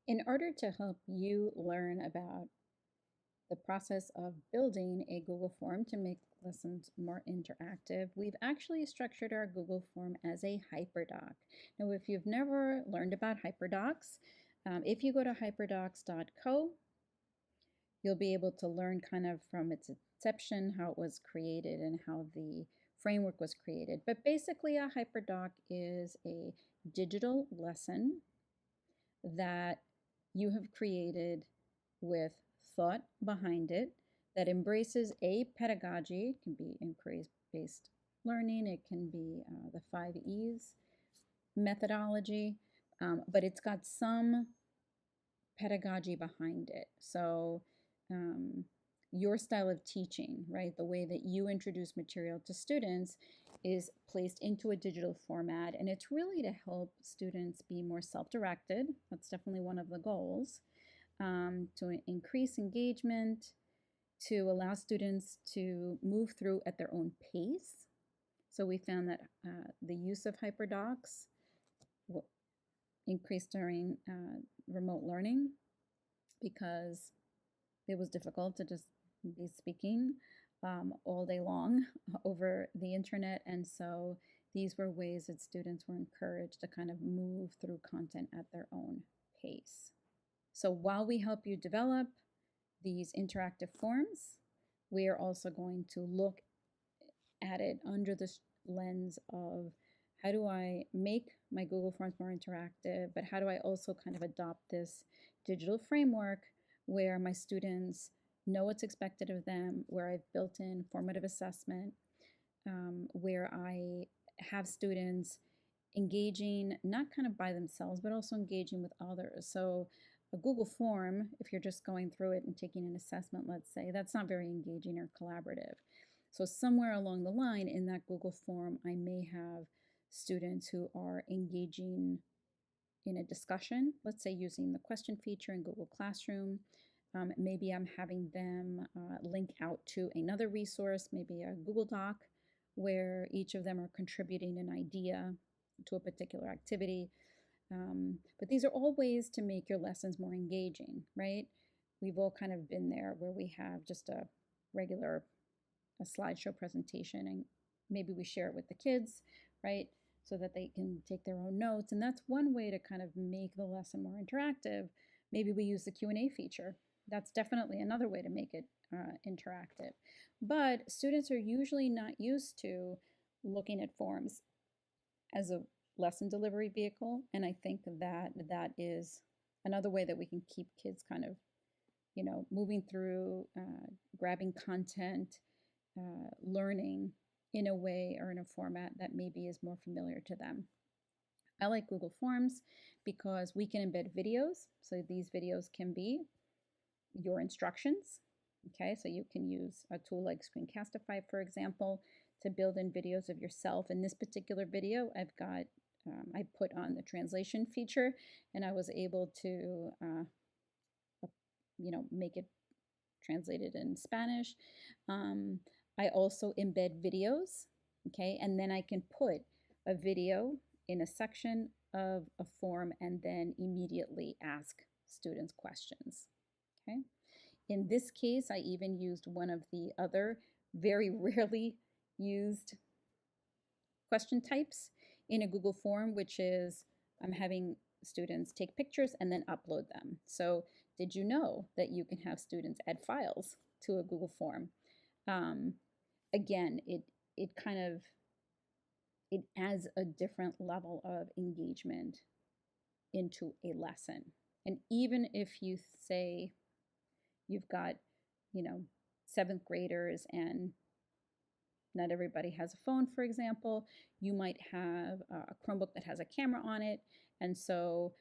In order to help you learn about the process of building a Google form to make lessons more interactive, we've actually structured our Google form as a hyperdoc. Now, if you've never learned about hyperdocs, if you go to hyperdocs.co, you'll be able to learn kind of from its inception, how it was created, and how the framework was created. But basically, a hyperdoc is a digital lesson that you have created with thought behind it that embraces a pedagogy. It can be inquiry-based learning, it can be the 5 E's methodology, but it's got some pedagogy behind it. So your style of teaching, right, the way that you introduce material to students is placed into a digital format, and it's really to help students be more self-directed. That's definitely one of the goals, to increase engagement, to allow students to move through at their own pace. So we found that the use of hyperdocs increased during remote learning because it was difficult to just be speaking all day long over the internet. And so these were ways that students were encouraged to kind of move through content at their own pace. So while we help you develop these interactive forms, we are also going to look at it under the lens of how do I make my Google Forms more interactive, but how do I also kind of adopt this digital framework where my students know what's expected of them, where I've built in formative assessment, where I have students engaging not kind of by themselves, but also engaging with others. So a Google form, if you're just going through it and taking an assessment, let's say, that's not very engaging or collaborative. So somewhere along the line in that Google form, I may have students who are engaging in a discussion, let's say using the question feature in Google Classroom. Maybe I'm having them link out to another resource, maybe a Google Doc, where each of them are contributing an idea to a particular activity. But these are all ways to make your lessons more engaging, right? We've all kind of been there where we have just a regular slideshow presentation and maybe we share it with the kids, right? So that they can take their own notes. And that's one way to kind of make the lesson more interactive. Maybe we use the Q&A feature. That's definitely another way to make it interactive. But students are usually not used to looking at forms as a lesson delivery vehicle, and I think that that is another way that we can keep kids kind of, you know, moving through, grabbing content, learning in a way or in a format that maybe is more familiar to them. I like Google Forms because we can embed videos. So these videos can be your instructions. Okay, so you can use a tool like Screencastify, for example, to build in videos of yourself. In this particular video, I've got, I put on the translation feature and I was able to, you know, make it translated in Spanish. I also embed videos, okay, and then I can put a video in a section of a form and then immediately ask students questions, okay. In this case, I even used one of the other very rarely used question types in a Google form, which is I'm having students take pictures and then upload them. So did you know that you can have students add files to a Google form? Again, it kind of, it adds a different level of engagement into a lesson. And even if you say you've got, you know, 7th graders and not everybody has a phone, for example, you might have a Chromebook that has a camera on it, and so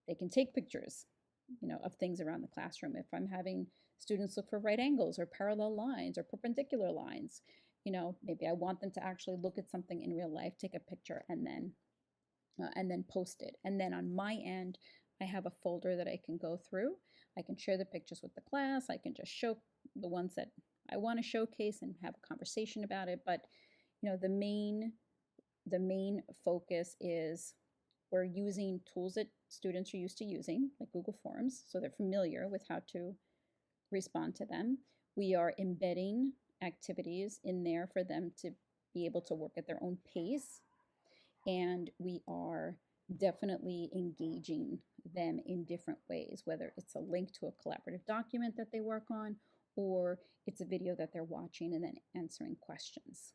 they can take pictures, you know, of things around the classroom. If I'm having students look for right angles or parallel lines or perpendicular lines, you know, maybe I want them to actually look at something in real life, take a picture, and then post it. And then on my end, I have a folder that I can go through. I can share the pictures with the class. I can just show the ones that I want to showcase and have a conversation about it. But, you know, the main focus is we're using tools that students are used to using, like Google Forms, so they're familiar with how to respond to them. We are embedding activities in there for them to be able to work at their own pace. And we are definitely engaging them in different ways, whether it's a link to a collaborative document that they work on, or it's a video that they're watching and then answering questions.